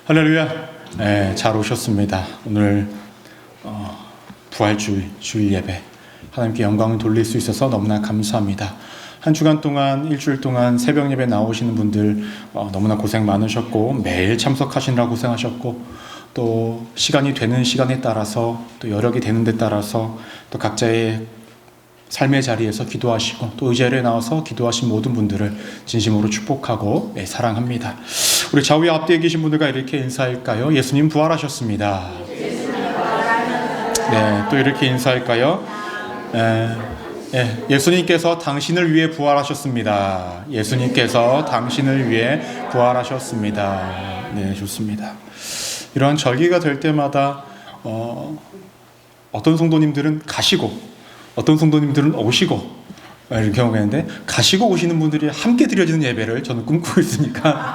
할렐루야. 네, 잘 오셨습니다. 오늘 부활주일 주일 예배 하나님께 영광을 돌릴 수 있어서 너무나 감사합니다. 한 주간 동안 일주일 동안 새벽 예배 나오시는 분들 너무나 고생 많으셨고 매일 참석하시느라 고생하셨고 또 시간이 되는 시간에 따라서 또 여력이 되는 데 따라서 또 각자의 삶의 자리에서 기도하시고 또 의자리에 나와서 기도하신 모든 분들을 진심으로 축복하고 사랑합니다. 우리 좌우에 앞뒤에 계신 분들과 이렇게 인사할까요? 예수님 부활하셨습니다. 네, 또 이렇게 인사할까요? 예수님께서 당신을 위해 부활하셨습니다. 예수님께서 당신을 위해 부활하셨습니다. 네, 좋습니다. 이러한 절기가 될 때마다 어떤 성도님들은 가시고 어떤 성도님들은 오시고 이런 경우가 있는데, 가시고 오시는 분들이 함께 드려지는 예배를 저는 꿈꾸고 있으니까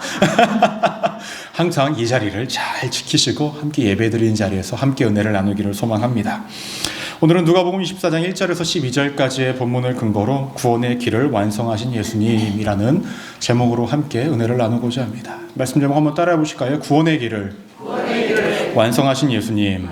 항상 이 자리를 잘 지키시고 함께 예배 드리는 자리에서 함께 은혜를 나누기를 소망합니다. 오늘은 누가복음 24장 1절에서 12절까지의 본문을 근거로 구원의 길을 완성하신 예수님이라는 제목으로 함께 은혜를 나누고자 합니다. 말씀 제목 한번 따라해 보실까요? 구원의 길을 완성하신 예수님.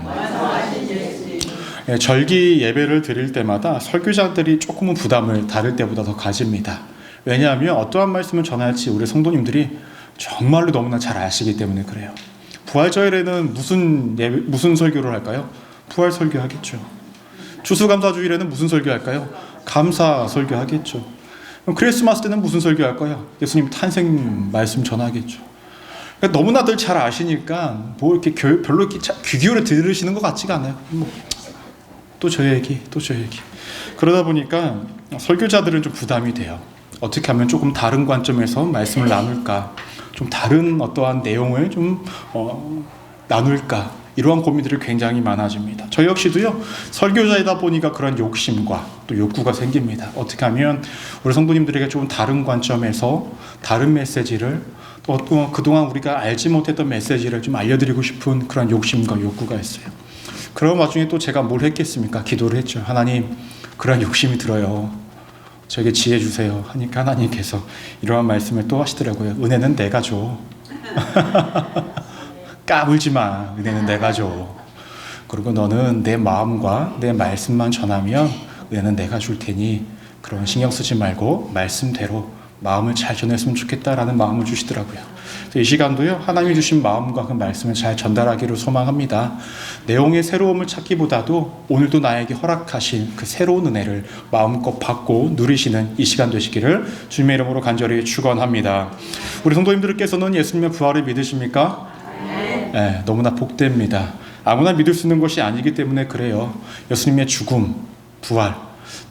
절기 예배를 드릴 때마다 설교자들이 조금은 부담을 다를 때보다 더 가집니다. 왜냐하면 어떠한 말씀을 전할지 우리 성도님들이 정말로 너무나 잘 아시기 때문에 그래요. 부활절에는 무슨 설교를 할까요? 부활 설교하겠죠. 추수감사주일에는 무슨 설교할까요? 감사 설교하겠죠. 그럼 크리스마스 때는 무슨 설교할까요? 예수님 탄생 말씀 전하겠죠. 그러니까 너무나들 잘 아시니까 뭐 이렇게 별로 이렇게 귀 기울여 들으시는 것 같지가 않아요. 또 저 얘기. 그러다 보니까 설교자들은 좀 부담이 돼요. 어떻게 하면 조금 다른 관점에서 말씀을 나눌까, 좀 다른 어떠한 내용을 좀 나눌까, 이러한 고민들이 굉장히 많아집니다. 저 역시도요, 설교자이다 보니까 그런 욕심과 또 욕구가 생깁니다. 어떻게 하면 우리 성도님들에게 조금 다른 관점에서 다른 메시지를, 또 그동안 우리가 알지 못했던 메시지를 좀 알려드리고 싶은 그런 욕심과 욕구가 있어요. 그런 와중에 또 제가 뭘 했겠습니까? 기도를 했죠. 하나님, 그런 욕심이 들어요. 저에게 지혜 주세요. 하니까 하나님께서 이러한 말씀을 또 하시더라고요. 은혜는 내가 줘. 까불지 마. 은혜는 내가 줘. 그리고 너는 내 마음과 내 말씀만 전하면 은혜는 내가 줄 테니 그런 신경 쓰지 말고 말씀대로 마음을 잘 전했으면 좋겠다라는 마음을 주시더라고요. 이 시간도요, 하나님이 주신 마음과 그 말씀을 잘 전달하기를 소망합니다. 내용의 새로움을 찾기보다도 오늘도 나에게 허락하신 그 새로운 은혜를 마음껏 받고 누리시는 이 시간 되시기를 주님의 이름으로 간절히 축원합니다. 우리 성도님들께서는 예수님의 부활을 믿으십니까? 네, 너무나 복됩니다. 아무나 믿을 수 있는 것이 아니기 때문에 그래요. 예수님의 죽음, 부활,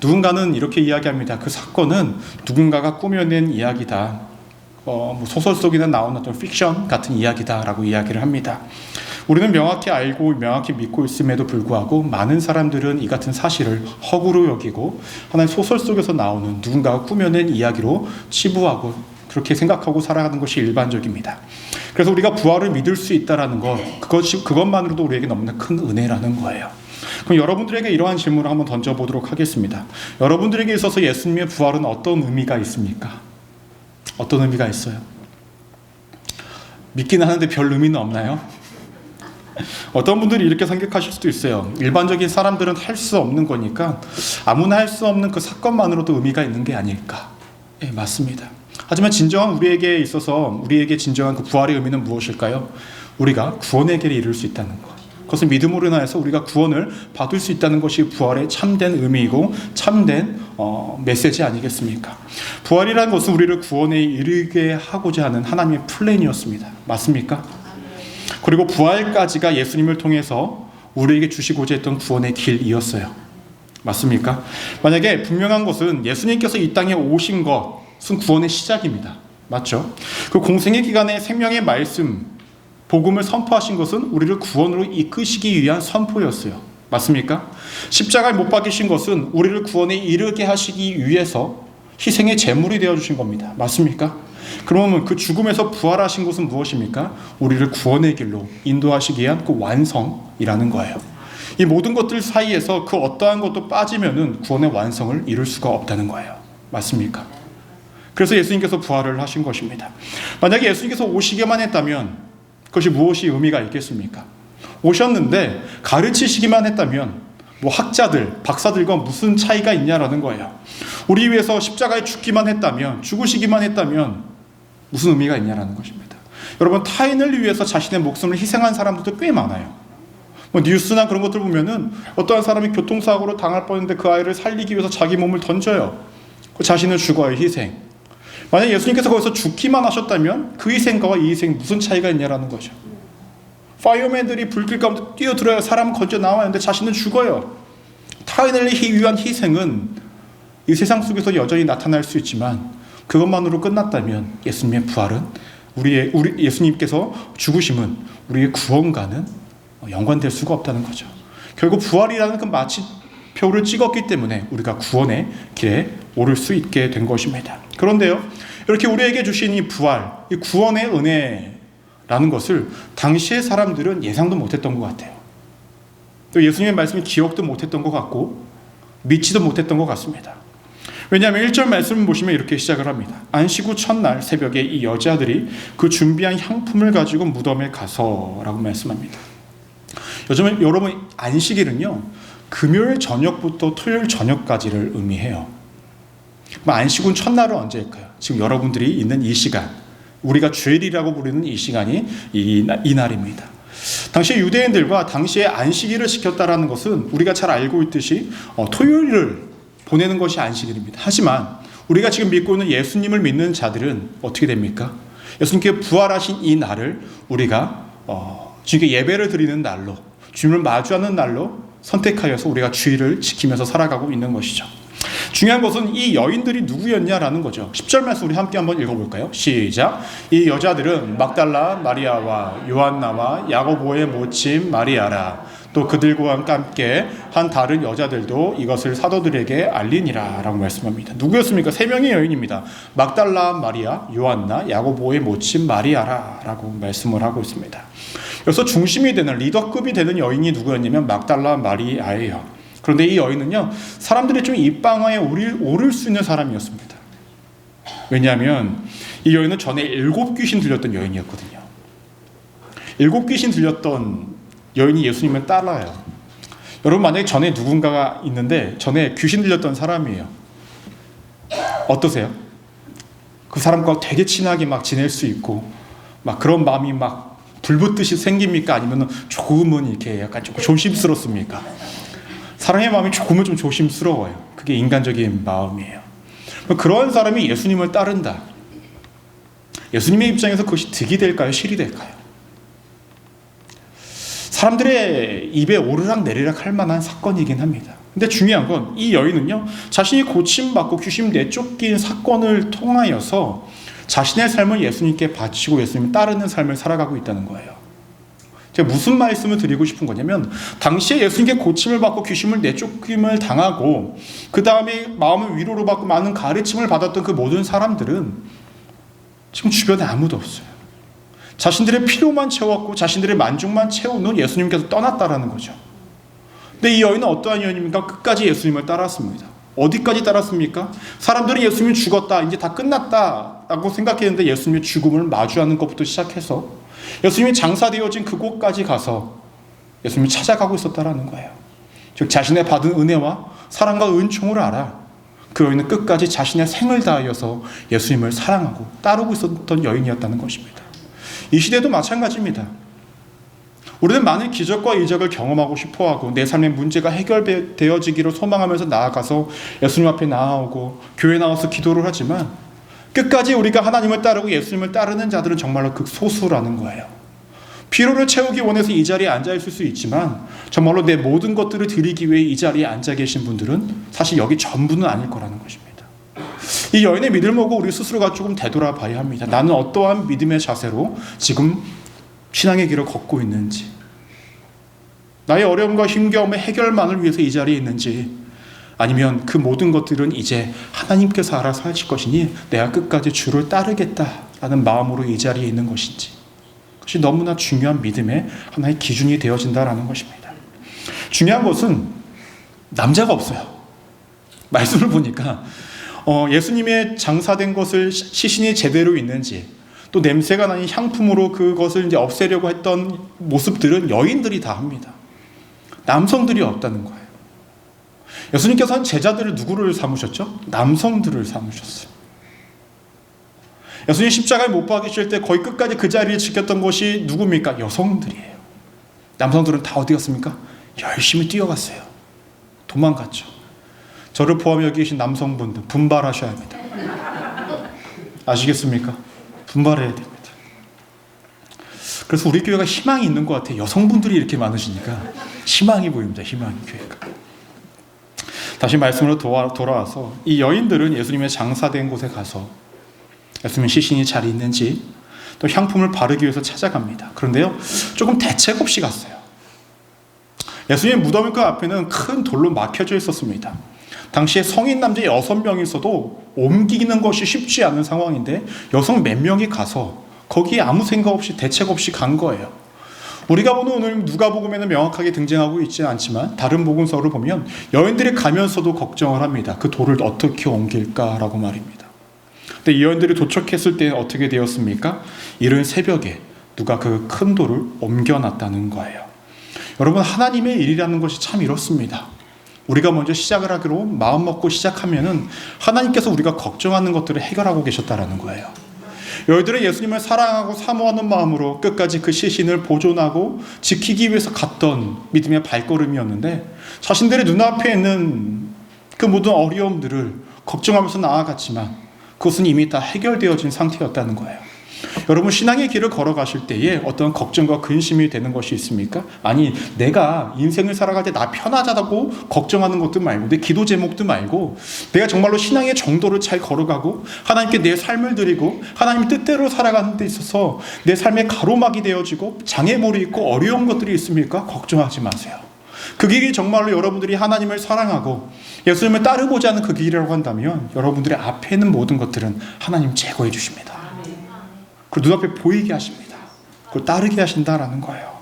누군가는 이렇게 이야기합니다. 그 사건은 누군가가 꾸며낸 이야기다. 소설 속에는 나오는 어떤 픽션 같은 이야기다라고 이야기를 합니다. 우리는 명확히 알고 명확히 믿고 있음에도 불구하고 많은 사람들은 이 같은 사실을 허구로 여기고 하나의 소설 속에서 나오는 누군가가 꾸며낸 이야기로 치부하고 그렇게 생각하고 살아가는 것이 일반적입니다. 그래서 우리가 부활을 믿을 수 있다라는 것, 그것만으로도 우리에게 너무나 큰 은혜라는 거예요. 그럼 여러분들에게 이러한 질문을 한번 던져보도록 하겠습니다. 여러분들에게 있어서 예수님의 부활은 어떤 의미가 있습니까? 어떤 의미가 있어요? 믿기는 하는데 별 의미는 없나요? 어떤 분들이 이렇게 생각하실 수도 있어요. 일반적인 사람들은 할 수 없는 거니까 아무나 할 수 없는 그 사건만으로도 의미가 있는 게 아닐까. 네, 맞습니다. 하지만 진정한 우리에게 있어서 우리에게 진정한 그 부활의 의미는 무엇일까요? 우리가 구원의 길에 이룰 수 있다는 것. 그것은 믿음으로 인하여서 우리가 구원을 받을 수 있다는 것이 부활의 참된 의미이고 참된 메시지 아니겠습니까? 부활이라는 것은 우리를 구원에 이르게 하고자 하는 하나님의 플랜이었습니다. 맞습니까? 그리고 부활까지가 예수님을 통해서 우리에게 주시고자 했던 구원의 길이었어요. 맞습니까? 만약에 분명한 것은 예수님께서 이 땅에 오신 것은 구원의 시작입니다. 맞죠? 그 공생의 기간에 생명의 말씀, 복음을 선포하신 것은 우리를 구원으로 이끄시기 위한 선포였어요. 맞습니까? 십자가에 못 박히신 것은 우리를 구원에 이르게 하시기 위해서 희생의 제물이 되어주신 겁니다. 맞습니까? 그러면 그 죽음에서 부활하신 것은 무엇입니까? 우리를 구원의 길로 인도하시기 위한 그 완성이라는 거예요. 이 모든 것들 사이에서 그 어떠한 것도 빠지면은 구원의 완성을 이룰 수가 없다는 거예요. 맞습니까? 그래서 예수님께서 부활을 하신 것입니다. 만약에 예수님께서 오시기만 했다면 그것이 무엇이 의미가 있겠습니까? 오셨는데 가르치시기만 했다면 뭐 학자들, 박사들과 무슨 차이가 있냐라는 거예요. 우리 위해서 십자가에 죽기만 했다면, 죽으시기만 했다면 무슨 의미가 있냐라는 것입니다. 여러분, 타인을 위해서 자신의 목숨을 희생한 사람들도 꽤 많아요. 뭐 뉴스나 그런 것들 보면은 어떠한 사람이 교통사고로 당할 뻔했는데 그 아이를 살리기 위해서 자기 몸을 던져요. 그 자신을 죽어요, 희생. 만약 예수님께서 거기서 죽기만 하셨다면 그 희생과 이 희생 무슨 차이가 있냐라는 거죠. 파이어맨들이 불길 가운데 뛰어들어야 사람 건져 나와야하는데 자신은 죽어요. 타인을 위한 희생은 이 세상 속에서 여전히 나타날 수 있지만 그것만으로 끝났다면 예수님의 부활은 예수님께서 죽으심은 우리의 구원과는 연관될 수가 없다는 거죠. 결국 부활이라는 그 마침표를 찍었기 때문에 우리가 구원의 길에 오를 수 있게 된 것입니다. 그런데요, 이렇게 우리에게 주신 이 부활, 이 구원의 은혜라는 것을 당시의 사람들은 예상도 못했던 것 같아요. 또 예수님의 말씀을 기억도 못했던 것 같고 믿지도 못했던 것 같습니다. 왜냐하면 1절 말씀을 보시면 이렇게 시작을 합니다. 안식 후 첫날 새벽에 이 여자들이 그 준비한 향품을 가지고 무덤에 가서 라고 말씀합니다. 요즘은 여러분, 안식일은요 금요일 저녁부터 토요일 저녁까지를 의미해요. 안식 후 첫날은 언제일까요? 지금 여러분들이 있는 이 시간, 우리가 주일이라고 부르는 이 시간이 이 날입니다. 당시 유대인들과 당시에 안식일을 지켰다라는 것은 우리가 잘 알고 있듯이 토요일을 보내는 것이 안식일입니다. 하지만 우리가 지금 믿고 있는 예수님을 믿는 자들은 어떻게 됩니까? 예수님께 부활하신 이 날을 우리가 주님께 예배를 드리는 날로, 주님을 마주하는 날로 선택하여서 우리가 주일을 지키면서 살아가고 있는 것이죠. 중요한 것은 이 여인들이 누구였냐라는 거죠. 10절 말씀 우리 함께 한번 읽어볼까요? 시작. 이 여자들은 막달라 마리아와 요한나와 야고보의 모친 마리아라. 또 그들과 함께 한 다른 여자들도 이것을 사도들에게 알리니라 라고 말씀합니다. 누구였습니까? 3명의 여인입니다. 막달라 마리아, 요한나, 야고보의 모친 마리아라 라고 말씀을 하고 있습니다. 여기서 중심이 되는, 리더급이 되는 여인이 누구였냐면 막달라 마리아예요. 그런데 이 여인은요, 사람들이 좀 입방아에 오를 수 있는 사람이었습니다. 왜냐하면 이 여인은 전에 7 귀신 들렸던 여인이었거든요. 7 귀신 들렸던 여인이 예수님을 따라요. 여러분, 만약에 전에 누군가가 있는데 전에 귀신 들렸던 사람이에요. 어떠세요? 그 사람과 되게 친하게 막 지낼 수 있고 막 그런 마음이 막 불붙듯이 생깁니까? 아니면 조금은 이렇게 약간 좀 조심스럽습니까? 사랑의 마음이 조금은 좀 조심스러워요. 그게 인간적인 마음이에요. 그런 사람이 예수님을 따른다. 예수님의 입장에서 그것이 득이 될까요? 실이 될까요? 사람들의 입에 오르락 내리락 할 만한 사건이긴 합니다. 근데 중요한 건 이 여인은요, 자신이 고침받고 귀신 내쫓긴 사건을 통하여서 자신의 삶을 예수님께 바치고 예수님을 따르는 삶을 살아가고 있다는 거예요. 제가 무슨 말씀을 드리고 싶은 거냐면, 당시에 예수님께 고침을 받고 귀신을 내쫓김을 당하고 그 다음에 마음을 위로로 받고 많은 가르침을 받았던 그 모든 사람들은 지금 주변에 아무도 없어요. 자신들의 필요만 채웠고 자신들의 만족만 채우는 예수님께서 떠났다라는 거죠. 근데 이 여인은 어떠한 여인입니까? 끝까지 예수님을 따랐습니다. 어디까지 따랐습니까? 사람들은 예수님이 죽었다, 이제 다 끝났다라고 생각했는데 예수님의 죽음을 마주하는 것부터 시작해서 예수님이 장사되어진 그곳까지 가서 예수님을 찾아가고 있었다라는 거예요. 즉 자신의 받은 은혜와 사랑과 은총을 알아 그 여인은 끝까지 자신의 생을 다하여서 예수님을 사랑하고 따르고 있었던 여인이었다는 것입니다. 이 시대도 마찬가지입니다. 우리는 많은 기적과 이적을 경험하고 싶어하고 내 삶의 문제가 해결되어지기를 소망하면서 나아가서 예수님 앞에 나아오고 교회 나와서 기도를 하지만 끝까지 우리가 하나님을 따르고 예수님을 따르는 자들은 정말로 극소수라는 거예요. 피로를 채우기 원해서 이 자리에 앉아있을 수 있지만 정말로 내 모든 것들을 드리기 위해 이 자리에 앉아 계신 분들은 사실 여기 전부는 아닐 거라는 것입니다. 이 여인의 믿음을 보고 우리 스스로가 조금 되돌아봐야 합니다. 나는 어떠한 믿음의 자세로 지금 신앙의 길을 걷고 있는지, 나의 어려움과 힘겨움의 해결만을 위해서 이 자리에 있는지, 아니면 그 모든 것들은 이제 하나님께서 알아서 하실 것이니 내가 끝까지 주를 따르겠다라는 마음으로 이 자리에 있는 것인지, 그것이 너무나 중요한 믿음의 하나의 기준이 되어진다라는 것입니다. 중요한 것은 남자가 없어요. 말씀을 보니까 예수님의 장사된 것을 시신이 제대로 있는지, 또 냄새가 나는 향품으로 그것을 이제 없애려고 했던 모습들은 여인들이 다 합니다. 남성들이 없다는 거예요. 예수님께서는 제자들을 누구를 삼으셨죠? 남성들을 삼으셨어요. 예수님 십자가에 못 박히실 때 거의 끝까지 그 자리를 지켰던 것이 누굽니까? 여성들이에요. 남성들은 다 어디 갔습니까? 열심히 뛰어갔어요. 도망갔죠. 저를 포함해 여기 계신 남성분들 분발하셔야 합니다. 아시겠습니까? 분발해야 됩니다. 그래서 우리 교회가 희망이 있는 것 같아요. 여성분들이 이렇게 많으시니까 희망이 보입니다. 희망이 교회가. 다시 말씀으로 돌아와서 이 여인들은 예수님의 장사된 곳에 가서 예수님의 시신이 잘 있는지 또 향품을 바르기 위해서 찾아갑니다. 그런데요, 조금 대책 없이 갔어요. 예수님의 무덤 그 앞에는 큰 돌로 막혀져 있었습니다. 당시에 성인 남자 6명이 있어도 옮기는 것이 쉽지 않은 상황인데 여성 몇 명이 가서 거기에 아무 생각 없이 대책 없이 간 거예요. 우리가 보는 오늘 누가복음에는 명확하게 등장하고 있지 않지만 다른 복음서를 보면 여인들이 가면서도 걱정을 합니다. 그 돌을 어떻게 옮길까라고 말입니다. 근데 이 여인들이 도착했을 때 어떻게 되었습니까? 이른 새벽에 누가 그 큰 돌을 옮겨놨다는 거예요. 여러분, 하나님의 일이라는 것이 참 이렇습니다. 우리가 먼저 시작을 하기로 마음 먹고 시작하면은 하나님께서 우리가 걱정하는 것들을 해결하고 계셨다라는 거예요. 여인들은 예수님을 사랑하고 사모하는 마음으로 끝까지 그 시신을 보존하고 지키기 위해서 갔던 믿음의 발걸음이었는데 자신들의 눈앞에 있는 그 모든 어려움들을 걱정하면서 나아갔지만 그것은 이미 다 해결되어진 상태였다는 거예요. 여러분, 신앙의 길을 걸어가실 때에 어떤 걱정과 근심이 되는 것이 있습니까? 아니, 내가 인생을 살아갈 때 나 편하자고 걱정하는 것도 말고 내 기도 제목도 말고 내가 정말로 신앙의 정도를 잘 걸어가고 하나님께 내 삶을 드리고 하나님 뜻대로 살아가는 데 있어서 내 삶의 가로막이 되어지고 장애물이 있고 어려운 것들이 있습니까? 걱정하지 마세요. 그 길이 정말로 여러분들이 하나님을 사랑하고 예수님을 따르고자 하는 그 길이라고 한다면 여러분들의 앞에 있는 모든 것들은 하나님 제거해 주십니다. 그리고 눈앞에 보이게 하십니다. 그걸 따르게 하신다라는 거예요.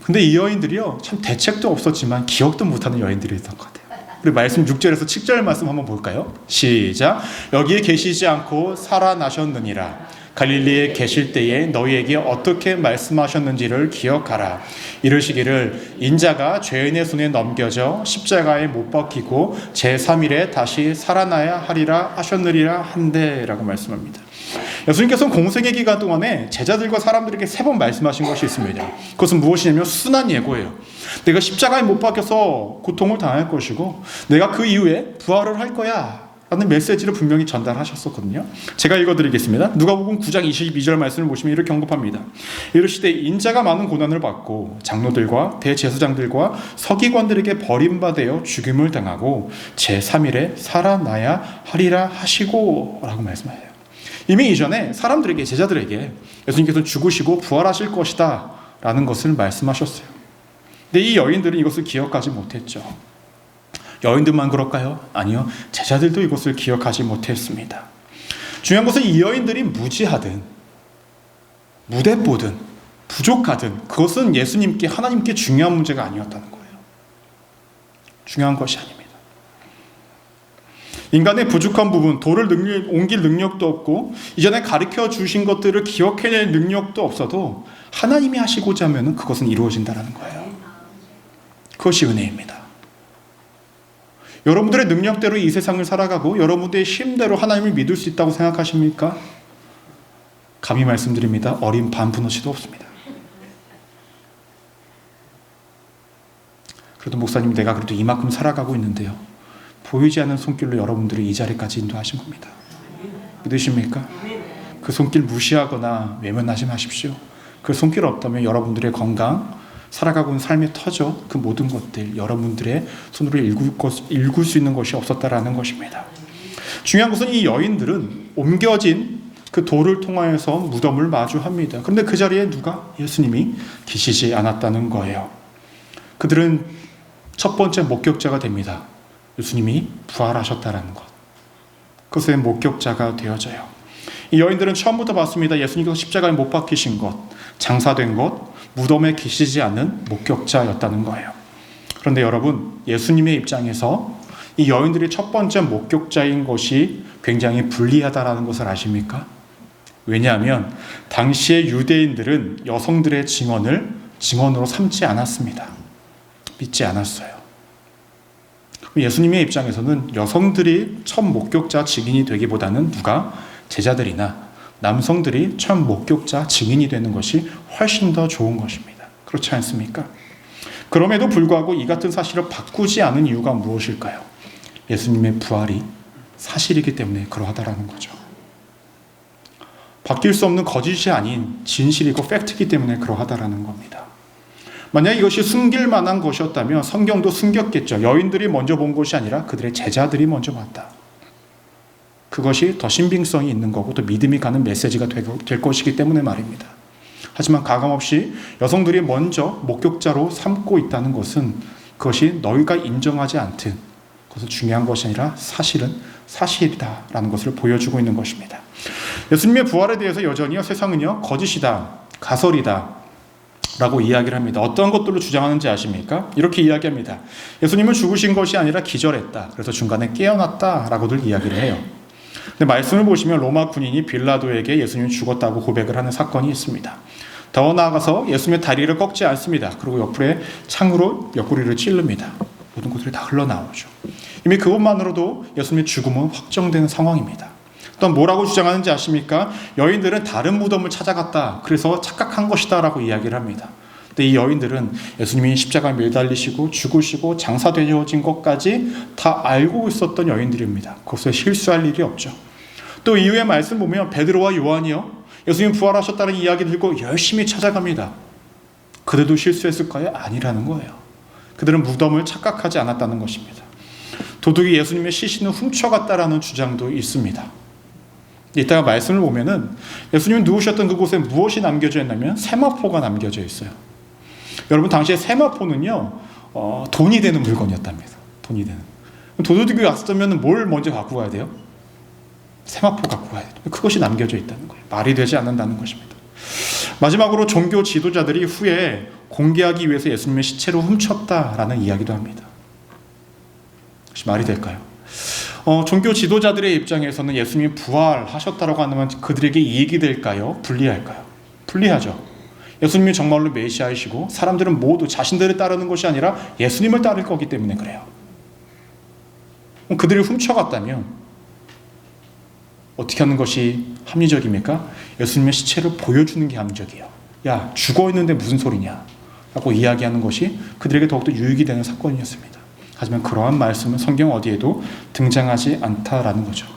근데 이 여인들이요, 참 대책도 없었지만 기억도 못하는 여인들이었던 것 같아요. 우리 말씀 6절에서 7절 말씀 한번 볼까요? 시작. 여기에 계시지 않고 살아나셨느니라. 갈릴리에 계실 때에 너희에게 어떻게 말씀하셨는지를 기억하라. 이르시기를 인자가 죄인의 손에 넘겨져 십자가에 못 박히고 제3일에 다시 살아나야 하리라 하셨느리라 한데라고 말씀합니다. 예수님께서는 공생의 기간 동안에 제자들과 사람들에게 3번 말씀하신 것이 있습니다. 그것은 무엇이냐면 순한 예고예요. 내가 십자가에 못 박혀서 고통을 당할 것이고 내가 그 이후에 부활을 할 거야 라는 메시지를 분명히 전달하셨었거든요. 제가 읽어드리겠습니다. 누가복음 9장 22절 말씀을 보시면 이렇게 언급합니다. 이르시되 인자가 많은 고난을 받고 장로들과 대제사장들과 서기관들에게 버림받아 죽임을 당하고 제3일에 살아나야 하리라 하시고 라고 말씀하세요. 이미 이전에 사람들에게, 제자들에게 예수님께서 죽으시고 부활하실 것이다 라는 것을 말씀하셨어요. 근데 이 여인들은 이것을 기억하지 못했죠. 여인들만 그럴까요? 아니요. 제자들도 이것을 기억하지 못했습니다. 중요한 것은 이 여인들이 무지하든 무대뽀든 부족하든 그것은 예수님께, 하나님께 중요한 문제가 아니었다는 거예요. 중요한 것이 아닙니다. 인간의 부족한 부분, 돌을 옮길 능력도 없고 이전에 가르쳐 주신 것들을 기억해낼 능력도 없어도 하나님이 하시고자 하면 그것은 이루어진다는 거예요. 그것이 은혜입니다. 여러분들의 능력대로 이 세상을 살아가고 여러분들의 힘대로 하나님을 믿을 수 있다고 생각하십니까? 감히 말씀드립니다. 어린 반푼어치도 없습니다. 그래도 목사님, 내가 그래도 이만큼 살아가고 있는데요, 보이지 않는 손길로 여러분들이 이 자리까지 인도하신 겁니다. 믿으십니까? 그 손길 무시하거나 외면하지 마십시오. 그 손길 없다면 여러분들의 건강, 살아가고 있는 삶의 터전, 그 모든 것들 여러분들의 손으로 읽을 수 있는 것이 없었다라는 것입니다. 중요한 것은 이 여인들은 옮겨진 그 돌을 통하여서 무덤을 마주합니다. 그런데 그 자리에 누가? 예수님이 계시지 않았다는 거예요. 그들은 첫 번째 목격자가 됩니다. 예수님이 부활하셨다는 것. 그것의 목격자가 되어져요. 이 여인들은 처음부터 봤습니다. 예수님께서 십자가에 못 박히신 것, 장사된 것, 무덤에 계시지 않는 목격자였다는 거예요. 그런데 여러분, 예수님의 입장에서 이 여인들이 첫 번째 목격자인 것이 굉장히 불리하다라는 것을 아십니까? 왜냐하면 당시의 유대인들은 여성들의 증언을 증언으로 삼지 않았습니다. 믿지 않았어요. 예수님의 입장에서는 여성들이 첫 목격자 증인이 되기보다는 누가? 제자들이나 남성들이 첫 목격자 증인이 되는 것이 훨씬 더 좋은 것입니다. 그렇지 않습니까? 그럼에도 불구하고 이 같은 사실을 바꾸지 않은 이유가 무엇일까요? 예수님의 부활이 사실이기 때문에 그러하다라는 거죠. 바뀔 수 없는 거짓이 아닌 진실이고 팩트이기 때문에 그러하다라는 겁니다. 만약 이것이 숨길 만한 것이었다면 성경도 숨겼겠죠. 여인들이 먼저 본 것이 아니라 그들의 제자들이 먼저 봤다. 그것이 더 신빙성이 있는 거고 또 믿음이 가는 메시지가 될 것이기 때문에 말입니다. 하지만 가감없이 여성들이 먼저 목격자로 삼고 있다는 것은 그것이 너희가 인정하지 않든 그것은 중요한 것이 아니라 사실은 사실이다라는 것을 보여주고 있는 것입니다. 예수님의 부활에 대해서 여전히 세상은요 거짓이다, 가설이다 라고 이야기를 합니다. 어떤 것들로 주장하는지 아십니까? 이렇게 이야기합니다. 예수님은 죽으신 것이 아니라 기절했다. 그래서 중간에 깨어났다라고들 이야기를 해요. 근데 말씀을 보시면 로마 군인이 빌라도에게 예수님이 죽었다고 고백을 하는 사건이 있습니다. 더 나아가서 예수님의 다리를 꺾지 않습니다. 그리고 옆구리에 창으로 옆구리를 찌릅니다. 모든 것들이 다 흘러나오죠. 이미 그것만으로도 예수님의 죽음은 확정된 상황입니다. 또 뭐라고 주장하는지 아십니까? 여인들은 다른 무덤을 찾아갔다. 그래서 착각한 것이다 라고 이야기를 합니다. 근데 이 여인들은 예수님이 십자가에 매달리시고 죽으시고 장사되어진 것까지 다 알고 있었던 여인들입니다. 그것에 실수할 일이 없죠. 또 이후의 말씀 보면 베드로와 요한이요 예수님 부활하셨다는 이야기 들고 열심히 찾아갑니다. 그들도 실수했을까요? 아니라는 거예요. 그들은 무덤을 착각하지 않았다는 것입니다. 도둑이 예수님의 시신을 훔쳐갔다라는 주장도 있습니다. 이따가 말씀을 보면은 예수님이 누우셨던 그곳에 무엇이 남겨져 있냐면 세마포가 남겨져 있어요. 여러분 당시에 세마포는요 돈이 되는 물건이었답니다. 돈이 되는. 도둑이 왔으면 뭘 먼저 갖고 가야 돼요? 세마포 갖고 가야 돼요. 그것이 남겨져 있다는 거예요. 말이 되지 않는다는 것입니다. 마지막으로 종교 지도자들이 후에 공개하기 위해서 예수님의 시체를 훔쳤다라는 이야기도 합니다. 혹시 말이 될까요? 종교 지도자들의 입장에서는 예수님이 부활하셨다고 하면 그들에게 이익이 될까요? 불리할까요? 불리하죠. 예수님이 정말로 메시아이시고 사람들은 모두 자신들을 따르는 것이 아니라 예수님을 따를 거기 때문에 그래요. 그들이 훔쳐갔다면 어떻게 하는 것이 합리적입니까? 예수님의 시체를 보여주는 게 합리적이에요. 야, 죽어있는데 무슨 소리냐? 라고 이야기하는 것이 그들에게 더욱더 유익이 되는 사건이었습니다. 하지만 그러한 말씀은 성경 어디에도 등장하지 않다라는 거죠.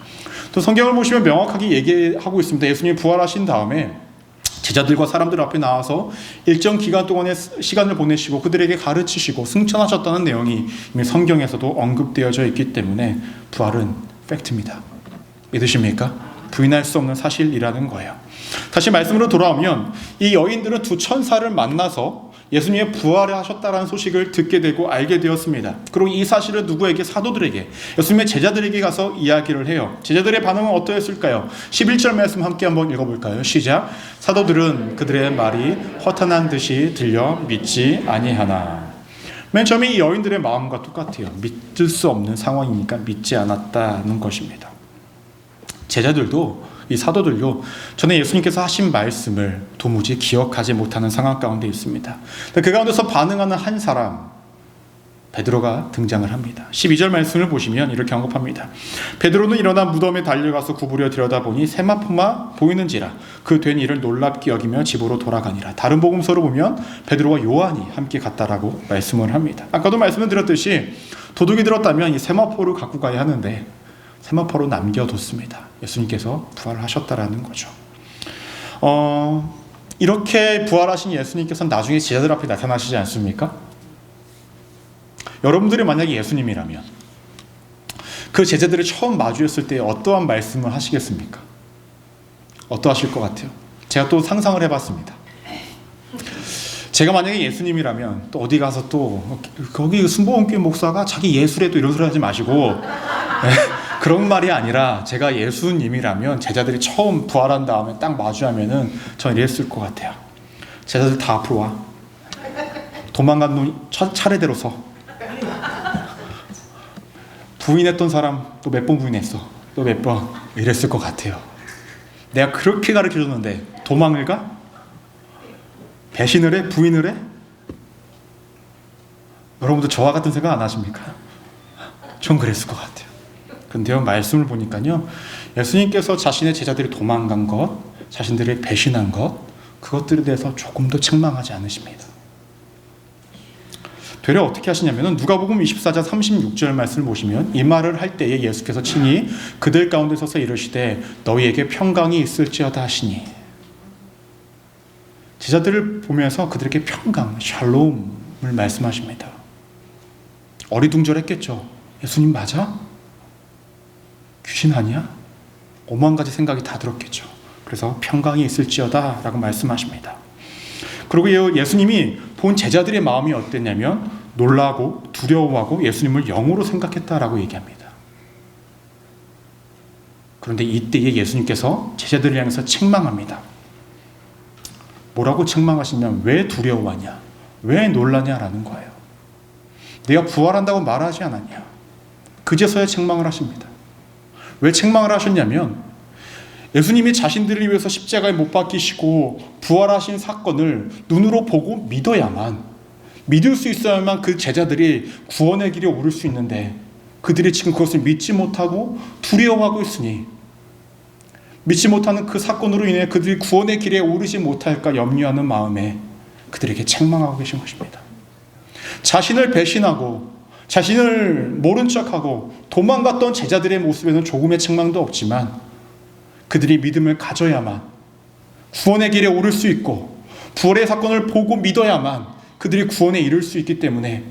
또 성경을 보시면 명확하게 얘기하고 있습니다. 예수님이 부활하신 다음에 제자들과 사람들 앞에 나와서 일정 기간 동안의 시간을 보내시고 그들에게 가르치시고 승천하셨다는 내용이 이미 성경에서도 언급되어져 있기 때문에 부활은 팩트입니다. 믿으십니까? 부인할 수 없는 사실이라는 거예요. 다시 말씀으로 돌아오면 이 여인들은 두 천사를 만나서 예수님의 부활을 하셨다는 소식을 듣게 되고 알게 되었습니다. 그리고 이 사실을 누구에게? 사도들에게, 예수님의 제자들에게 가서 이야기를 해요. 제자들의 반응은 어떠했을까요? 11절 말씀 함께 한번 읽어볼까요? 시작. 사도들은 그들의 말이 허탄한 듯이 들려 믿지 아니하나. 맨 처음에 이 여인들의 마음과 똑같아요. 믿을 수 없는 상황이니까 믿지 않았다는 것입니다. 제자들도 이 사도들도 전에 예수님께서 하신 말씀을 도무지 기억하지 못하는 상황 가운데 있습니다. 그 가운데서 반응하는 한 사람 베드로가 등장을 합니다. 12절 말씀을 보시면 이렇게 언급합니다. 베드로는 일어나 무덤에 달려가서 구부려 들여다보니 세마포만 보이는지라 그 된 일을 놀랍게 여기며 집으로 돌아가니라. 다른 복음서로 보면 베드로와 요한이 함께 갔다라고 말씀을 합니다. 아까도 말씀을 드렸듯이 도둑이 들었다면 이 세마포를 갖고 가야 하는데 세마포로 남겨뒀습니다. 예수님께서 부활하셨다라는 거죠. 이렇게 부활하신 예수님께서는 나중에 제자들 앞에 나타나시지 않습니까? 여러분들이 만약에 예수님이라면 그 제자들을 처음 마주했을 때 어떠한 말씀을 하시겠습니까? 어떠하실 것 같아요? 제가 또 상상을 해봤습니다. 제가 만약에 예수님이라면 또 어디 가서 또 거기 순복음교회 목사가 자기 예수래도 이런 소리 하지 마시고 그런 말이 아니라 제가 예수님이라면 제자들이 처음 부활한 다음에 딱 마주하면은 전 이랬을 것 같아요. 제자들 다 앞으로 와. 도망간 놈 차례대로 서. 부인했던 사람 또 몇 번 부인했어? 또 몇 번? 이랬을 것 같아요. 내가 그렇게 가르쳐줬는데 도망을 가? 배신을 해? 부인을 해? 여러분도 저와 같은 생각 안 하십니까? 전 그랬을 것 같아요. 근데요, 말씀을 보니까요, 예수님께서 자신의 제자들이 도망간 것, 자신들이 배신한 것, 그것들에 대해서 조금도 책망하지 않으십니다. 되려 어떻게 하시냐면 누가복음 24장 36절 말씀을 보시면 이 말을 할 때에 예수께서 친히 그들 가운데 서서 이르시되 너희에게 평강이 있을지어다 하시니, 제자들을 보면서 그들에게 평강, 샬롬을 말씀하십니다. 어리둥절했겠죠. 예수님 맞아? 귀신 아니야? 오만 가지 생각이 다 들었겠죠. 그래서 평강이 있을지어다 라고 말씀하십니다. 그리고 예수님이 본 제자들의 마음이 어땠냐면 놀라고 두려워하고 예수님을 영으로 생각했다라고 얘기합니다. 그런데 이때에 예수님께서 제자들을 향해서 책망합니다. 뭐라고 책망하시냐면 왜 두려워하냐? 왜 놀라냐라는 거예요. 내가 부활한다고 말하지 않았냐? 그제서야 책망을 하십니다. 왜 책망을 하셨냐면 예수님이 자신들을 위해서 십자가에 못 박히시고 부활하신 사건을 눈으로 보고 믿을 수 있어야만 그 제자들이 구원의 길에 오를 수 있는데 그들이 지금 그것을 믿지 못하고 두려워하고 있으니 믿지 못하는 그 사건으로 인해 그들이 구원의 길에 오르지 못할까 염려하는 마음에 그들에게 책망하고 계신 것입니다. 자신을 배신하고 자신을 모른 척하고 도망갔던 제자들의 모습에는 조금의 책망도 없지만 그들이 믿음을 가져야만 구원의 길에 오를 수 있고 부활의 사건을 보고 믿어야만 그들이 구원에 이를 수 있기 때문에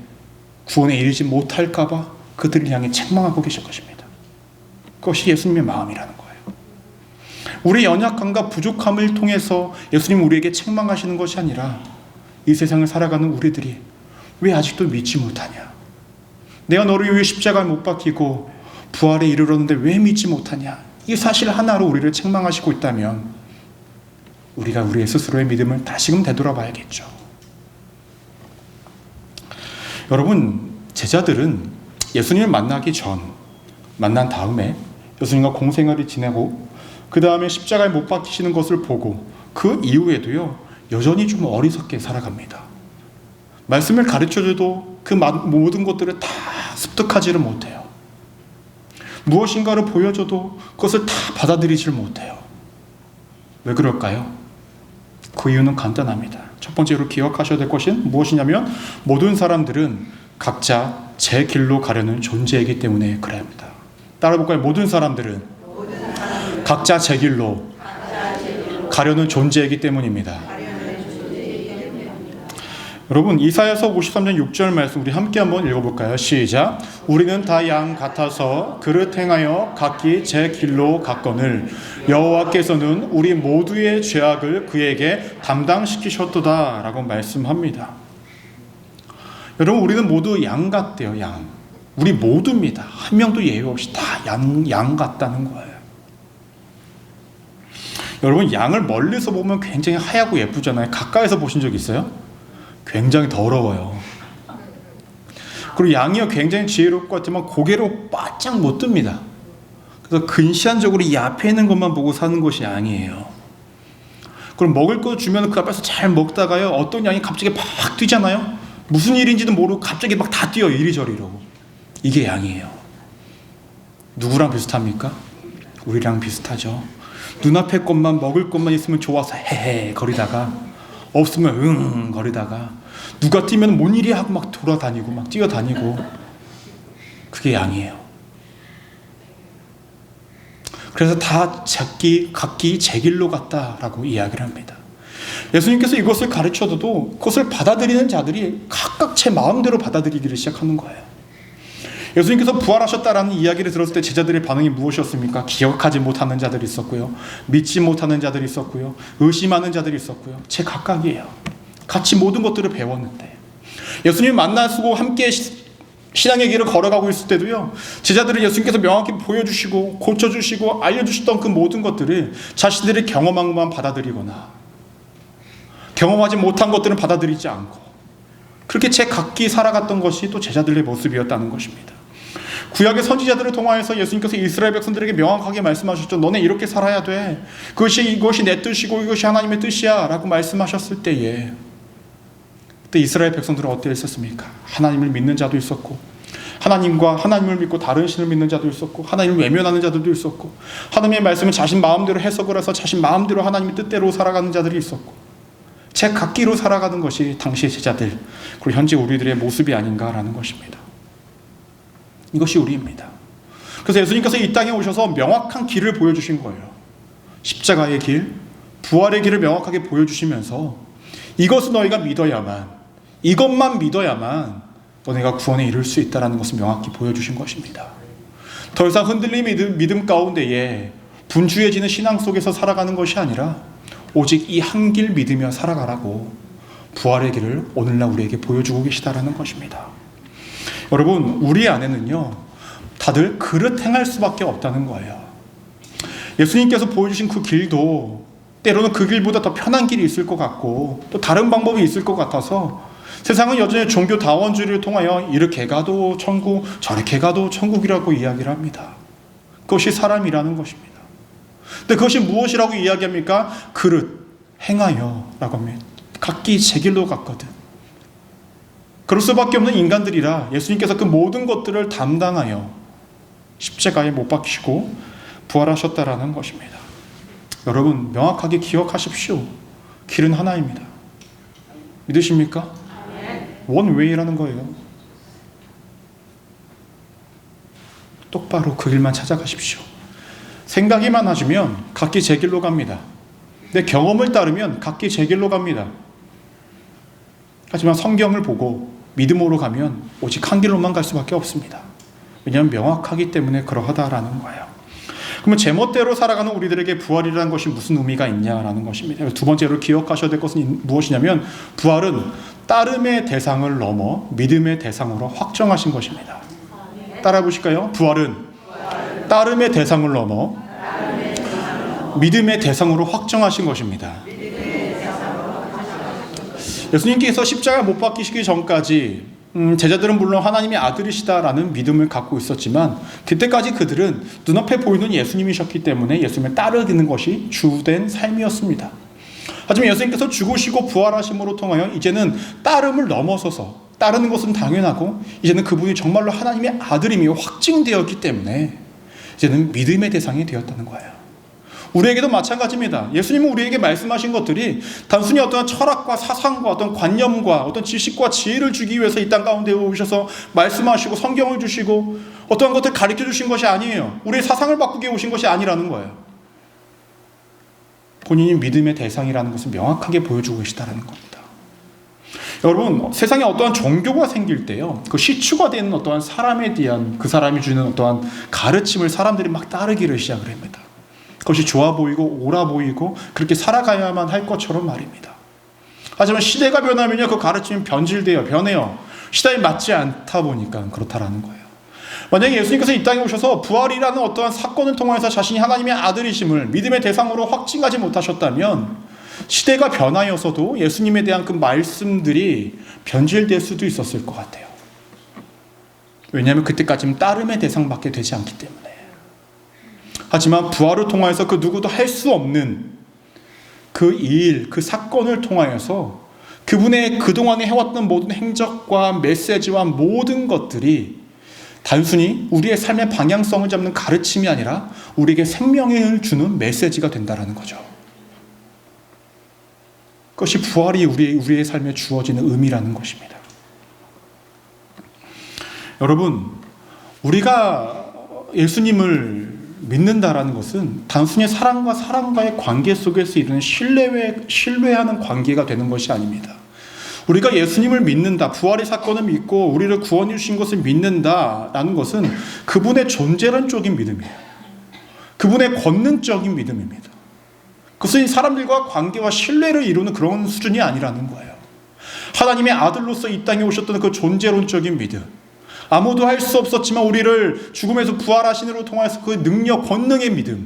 구원에 이르지 못할까 봐 그들을 향해 책망하고 계신 것입니다. 그것이 예수님의 마음이라는 거예요. 우리의 연약함과 부족함을 통해서 예수님은 우리에게 책망하시는 것이 아니라 이 세상을 살아가는 우리들이 왜 아직도 믿지 못하냐? 내가 너를 위해 십자가에 못 박히고 부활에 이르렀는데 왜 믿지 못하냐? 이 사실 하나로 우리를 책망하시고 있다면 우리가 우리의 스스로의 믿음을 다시금 되돌아봐야겠죠. 여러분, 제자들은 예수님을 만난 다음에 예수님과 공생활을 지내고 그 다음에 십자가에 못 박히시는 것을 보고 그 이후에도요 여전히 좀 어리석게 살아갑니다. 말씀을 가르쳐줘도 그 모든 것들을 다 습득하지를 못해요. 무엇인가를 보여줘도 그것을 다 받아들이지를 못해요. 왜 그럴까요? 그 이유는 간단합니다. 첫 번째로 기억하셔야 될 것은 무엇이냐면 모든 사람들은 각자 제 길로 가려는 존재이기 때문에 그래야 합니다. 따라볼까요? 모든 사람들은 각자 제 길로 가려는 존재이기 때문입니다. 여러분, 이사야서 53장 6절 말씀 우리 함께 한번 읽어볼까요? 시작. 우리는 다 양 같아서 그릇 행하여 각기 제 길로 갔거늘 여호와께서는 우리 모두의 죄악을 그에게 담당시키셨도다 라고 말씀합니다. 여러분, 우리는 모두 양 같대요. 양. 우리 모두입니다. 한 명도 예외 없이 다 양 같다는 거예요. 여러분, 양을 멀리서 보면 굉장히 하얗고 예쁘잖아요. 가까이서 보신 적 있어요? 굉장히 더러워요. 그리고 양이요 굉장히 지혜로울 것 같지만 고개로 바짝 못 듭니다. 그래서 근시안적으로 이 앞에 있는 것만 보고 사는 것이 양이에요. 그럼 먹을 거 주면 그 앞에서 잘 먹다가요 어떤 양이 갑자기 막 뛰잖아요. 무슨 일인지도 모르고 갑자기 막 다 뛰어요. 이리저리로. 이게 양이에요. 누구랑 비슷합니까? 우리랑 비슷하죠. 눈앞에 것만 먹을 것만 있으면 좋아서 헤헤 거리다가 없으면 응 거리다가 누가 뛰면 뭔 일이 하고 막 돌아다니고 막 뛰어다니고 그게 양이에요. 그래서 다 각기 제 길로 갔다라고 이야기를 합니다. 예수님께서 이것을 가르쳐도 그것을 받아들이는 자들이 각각 제 마음대로 받아들이기를 시작하는 거예요. 예수님께서 부활하셨다라는 이야기를 들었을 때 제자들의 반응이 무엇이었습니까? 기억하지 못하는 자들이 있었고요. 믿지 못하는 자들이 있었고요. 의심하는 자들이 있었고요. 제 각각이에요. 같이 모든 것들을 배웠는데 예수님 만나시고 함께 신앙의 길을 걸어가고 있을 때도요. 제자들을 예수님께서 명확히 보여주시고 고쳐주시고 알려주셨던 그 모든 것들을 자신들이 경험한 것만 받아들이거나 경험하지 못한 것들은 받아들이지 않고 그렇게 제 각기 살아갔던 것이 또 제자들의 모습이었다는 것입니다. 구약의 선지자들을 통하여서 예수님께서 이스라엘 백성들에게 명확하게 말씀하셨죠. 너네 이렇게 살아야 돼. 이것이 내 뜻이고 이것이 하나님의 뜻이야 라고 말씀하셨을 때에 그때 이스라엘 백성들은 어땠었습니까? 하나님을 믿는 자도 있었고, 하나님을 믿고 다른 신을 믿는 자도 있었고, 하나님을 외면하는 자들도 있었고, 하나님의 말씀을 자신 마음대로 해석을 해서 자신 마음대로 하나님의 뜻대로 살아가는 자들이 있었고, 제 각기로 살아가는 것이 당시의 제자들, 그리고 현재 우리들의 모습이 아닌가라는 것입니다. 이것이 우리입니다. 그래서 예수님께서 이 땅에 오셔서 명확한 길을 보여주신 거예요. 십자가의 길, 부활의 길을 명확하게 보여주시면서 이것을 너희가 믿어야만, 이것만 믿어야만 너네가 구원에 이룰 수 있다는 것을 명확히 보여주신 것입니다. 더 이상 흔들린 믿음 가운데에 분주해지는 신앙 속에서 살아가는 것이 아니라 오직 이 한 길 믿으며 살아가라고 부활의 길을 오늘날 우리에게 보여주고 계시다라는 것입니다. 여러분, 우리 안에는요, 다들 그릇 행할 수밖에 없다는 거예요. 예수님께서 보여주신 그 길도 때로는 그 길보다 더 편한 길이 있을 것 같고 또 다른 방법이 있을 것 같아서 세상은 여전히 종교 다원주의를 통하여 이렇게 가도 천국, 저렇게 가도 천국이라고 이야기를 합니다. 그것이 사람이라는 것입니다. 근데 그것이 무엇이라고 이야기합니까? 그릇, 행하여 라고 합니다. 각기 제 길로 갔거든. 그럴 수밖에 없는 인간들이라 예수님께서 그 모든 것들을 담당하여 십자가에 못 박히시고 부활하셨다라는 것입니다. 여러분, 명확하게 기억하십시오. 길은 하나입니다. 믿으십니까? 원웨이라는 거예요. 똑바로 그 길만 찾아가십시오. 생각이 많아지면 각기 제 길로 갑니다. 내 경험을 따르면 각기 제 길로 갑니다. 하지만 성경을 보고 믿음으로 가면 오직 한 길로만 갈 수밖에 없습니다. 왜냐하면 명확하기 때문에 그러하다라는 거예요. 그러면 제멋대로 살아가는 우리들에게 부활이라는 것이 무슨 의미가 있냐라는 것입니다. 두 번째로 기억하셔야 될 것은 무엇이냐면 부활은 따름의 대상을 넘어 믿음의 대상으로 확정하신 것입니다. 따라 보실까요? 부활은 따름의 대상을 넘어 믿음의 대상으로 확정하신 것입니다. 예수님께서 십자가에 못 박히시기 전까지 제자들은 물론 하나님의 아들이시다라는 믿음을 갖고 있었지만 그때까지 그들은 눈앞에 보이는 예수님이셨기 때문에 예수님을 따르는 것이 주된 삶이었습니다. 하지만 예수님께서 죽으시고 부활하심으로 통하여 이제는 따름을 넘어서서 따르는 것은 당연하고 이제는 그분이 정말로 하나님의 아들임이 확증되었기 때문에 이제는 믿음의 대상이 되었다는 거예요. 우리에게도 마찬가지입니다. 예수님은 우리에게 말씀하신 것들이 단순히 어떤 철학과 사상과 어떤 관념과 어떤 지식과 지혜를 주기 위해서 이 땅 가운데 오셔서 말씀하시고 성경을 주시고 어떠한 것을 가르쳐 주신 것이 아니에요. 우리의 사상을 바꾸기 위해 오신 것이 아니라는 거예요. 본인이 믿음의 대상이라는 것을 명확하게 보여주고 계시다는 겁니다. 여러분, 세상에 어떠한 종교가 생길 때요, 그 시초가 되는 어떠한 사람에 대한 그 사람이 주는 어떠한 가르침을 사람들이 막 따르기를 시작을 합니다. 그것이 좋아 보이고 옳아 보이고 그렇게 살아가야만 할 것처럼 말입니다. 하지만 시대가 변하면요, 그 가르침이 변질돼요, 변해요. 시대에 맞지 않다 보니까 그렇다라는 거예요. 만약에 예수님께서 이 땅에 오셔서 부활이라는 어떠한 사건을 통해서 자신이 하나님의 아들이심을 믿음의 대상으로 확증하지 못하셨다면 시대가 변하여서도 예수님에 대한 그 말씀들이 변질될 수도 있었을 것 같아요. 왜냐하면 그때까지는 따름의 대상밖에 되지 않기 때문에. 하지만 부활을 통하여서 그 누구도 할 수 없는 그 일, 그 사건을 통하여서 그분의 그동안에 해왔던 모든 행적과 메시지와 모든 것들이 단순히 우리의 삶의 방향성을 잡는 가르침이 아니라 우리에게 생명을 주는 메시지가 된다는 거죠. 그것이 부활이 우리의 삶에 주어지는 의미라는 것입니다. 여러분, 우리가 예수님을 믿는다라는 것은 단순히 사람과 사람과의 관계 속에서 이루는 신뢰하는 관계가 되는 것이 아닙니다. 우리가 예수님을 믿는다, 부활의 사건을 믿고 우리를 구원해 주신 것을 믿는다라는 것은 그분의 존재론적인 믿음이에요. 그분의 권능적인 믿음입니다. 그것은 사람들과 관계와 신뢰를 이루는 그런 수준이 아니라는 거예요. 하나님의 아들로서 이 땅에 오셨던 그 존재론적인 믿음, 아무도 할 수 없었지만 우리를 죽음에서 부활하신으로 통해서 그 능력, 권능의 믿음이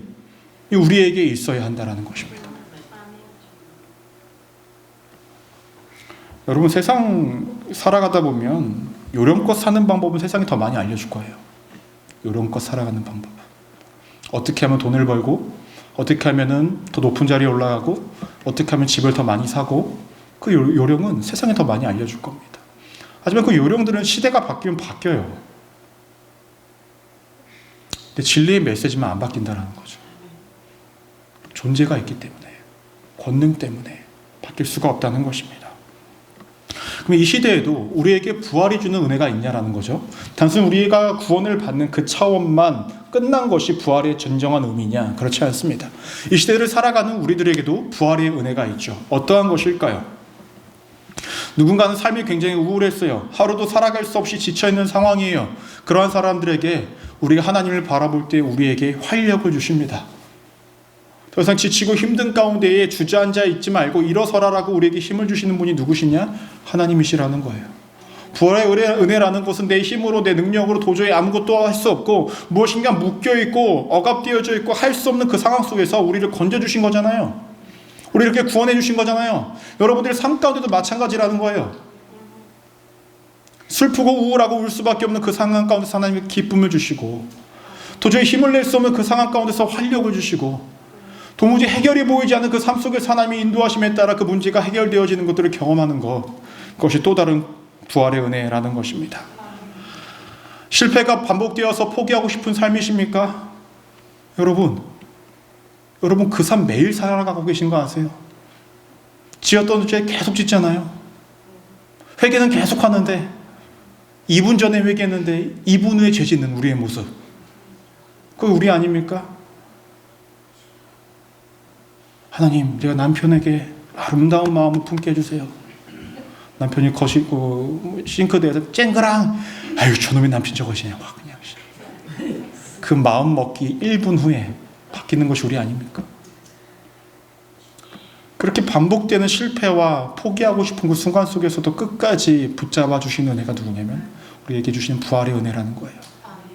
우리에게 있어야 한다는 것입니다. 여러분, 세상 살아가다 보면 요령껏 사는 방법은 세상이 더 많이 알려줄 거예요. 요령껏 살아가는 방법. 어떻게 하면 돈을 벌고, 어떻게 하면 더 높은 자리에 올라가고, 어떻게 하면 집을 더 많이 사고, 그 요령은 세상에 더 많이 알려줄 겁니다. 하지만 그 요령들은 시대가 바뀌면 바뀌어요. 근데 진리의 메시지만 안 바뀐다는 거죠. 존재가 있기 때문에, 권능 때문에 바뀔 수가 없다는 것입니다. 그럼 이 시대에도 우리에게 부활이 주는 은혜가 있냐라는 거죠. 단순 우리가 구원을 받는 그 차원만 끝난 것이 부활의 진정한 의미냐? 그렇지 않습니다. 이 시대를 살아가는 우리들에게도 부활의 은혜가 있죠. 어떠한 것일까요? 누군가는 삶이 굉장히 우울했어요. 하루도 살아갈 수 없이 지쳐있는 상황이에요. 그러한 사람들에게 우리가 하나님을 바라볼 때 우리에게 활력을 주십니다. 더 이상 지치고 힘든 가운데에 주저앉아 있지 말고 일어서라라고 우리에게 힘을 주시는 분이 누구시냐? 하나님이시라는 거예요. 부활의 은혜라는 것은 내 힘으로 내 능력으로 도저히 아무것도 할 수 없고 무엇인가 묶여있고 억압되어져 있고 할 수 없는 그 상황 속에서 우리를 건져주신 거잖아요. 우리를 이렇게 구원해 주신 거잖아요. 여러분들의 삶 가운데도 마찬가지라는 거예요. 슬프고 우울하고 울 수밖에 없는 그 상황 가운데서 하나님이 기쁨을 주시고 도저히 힘을 낼 수 없는 그 상황 가운데서 활력을 주시고 도무지 해결이 보이지 않는 그 삶 속에서 하나님의 인도하심에 따라 그 문제가 해결되어지는 것들을 경험하는 것, 그것이 또 다른 부활의 은혜라는 것입니다. 실패가 반복되어서 포기하고 싶은 삶이십니까? 여러분 그 삶 매일 살아가고 계신 거 아세요? 지었던 죄 계속 짓잖아요. 회개는 계속 하는데 2분 전에 회개했는데 2분 후에 죄 짓는 우리의 모습, 그거 우리 아닙니까? 하나님, 제가 남편에게 아름다운 마음을 품게 해주세요. 남편이 거시고 싱크대에서 쨍그랑, 아유 저놈의 남편 저것이냐, 막 그냥 그 마음 먹기 1분 후에 바뀌는 것이 우리 아닙니까? 그렇게 반복되는 실패와 포기하고 싶은 그 순간 속에서도 끝까지 붙잡아 주시는 은혜가 누구냐면 우리에게 주시는 부활의 은혜라는 거예요.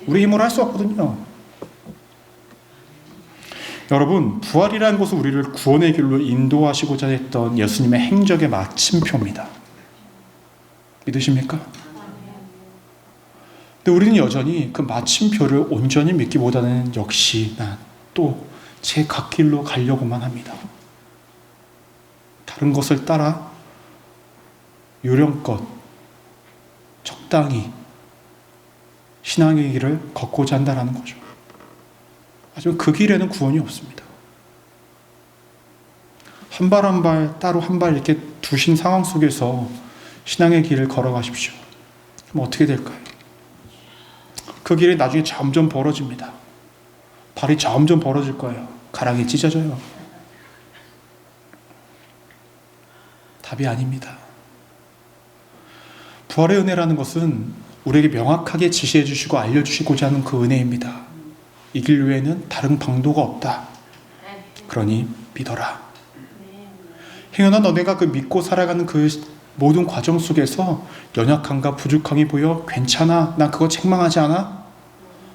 우리 힘으로 할 수 없거든요. 여러분, 부활이라는 것은 우리를 구원의 길로 인도하시고자 했던 예수님의 행적의 마침표입니다. 믿으십니까? 근데 우리는 여전히 그 마침표를 온전히 믿기보다는 역시 난 또 제 갓길로 가려고만 합니다. 다른 것을 따라 요령껏 적당히 신앙의 길을 걷고자 한다는 거죠. 하지만 그 길에는 구원이 없습니다. 한 발 한 발 따로 한 발 이렇게 두신 상황 속에서 신앙의 길을 걸어가십시오. 그럼 어떻게 될까요? 그 길이 나중에 점점 벌어집니다. 발이 점점 벌어질 거예요. 가랑이 찢어져요. 답이 아닙니다. 부활의 은혜라는 것은 우리에게 명확하게 지시해 주시고 알려주시고자 하는 그 은혜입니다. 이 길 외에는 다른 방도가 없다. 그러니 믿어라. 행여나 너네가 그 믿고 살아가는 그 모든 과정 속에서 연약함과 부족함이 보여 괜찮아, 난 그거 책망하지 않아.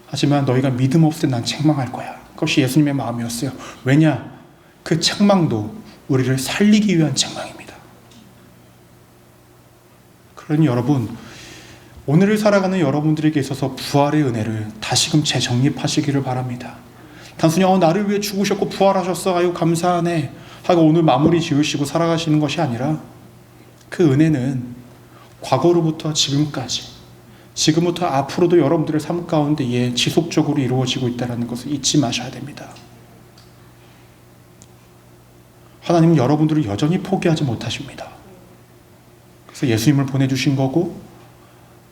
하지만 너희가 믿음 없을 때 난 책망할 거야. 그것이 예수님의 마음이었어요. 왜냐? 그 책망도 우리를 살리기 위한 책망입니다. 그러니 여러분, 오늘을 살아가는 여러분들에게 있어서 부활의 은혜를 다시금 재정립하시기를 바랍니다. 단순히 나를 위해 죽으셨고 부활하셨어, 아유 감사하네 하고 오늘 마무리 지으시고 살아가시는 것이 아니라 그 은혜는 과거로부터 지금까지, 지금부터 앞으로도 여러분들의 삶 가운데에 지속적으로 이루어지고 있다는 것을 잊지 마셔야 됩니다. 하나님은 여러분들을 여전히 포기하지 못하십니다. 그래서 예수님을 보내주신 거고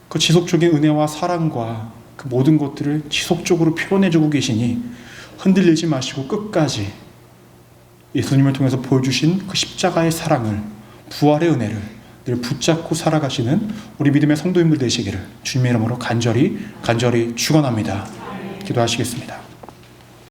그 지속적인 은혜와 사랑과 그 모든 것들을 지속적으로 표현해주고 계시니 흔들리지 마시고 끝까지 예수님을 통해서 보여주신 그 십자가의 사랑을, 부활의 은혜를 늘 붙잡고 살아가시는 우리 믿음의 성도님들 되시기를 주님의 이름으로 간절히 축원합니다. 기도하시겠습니다.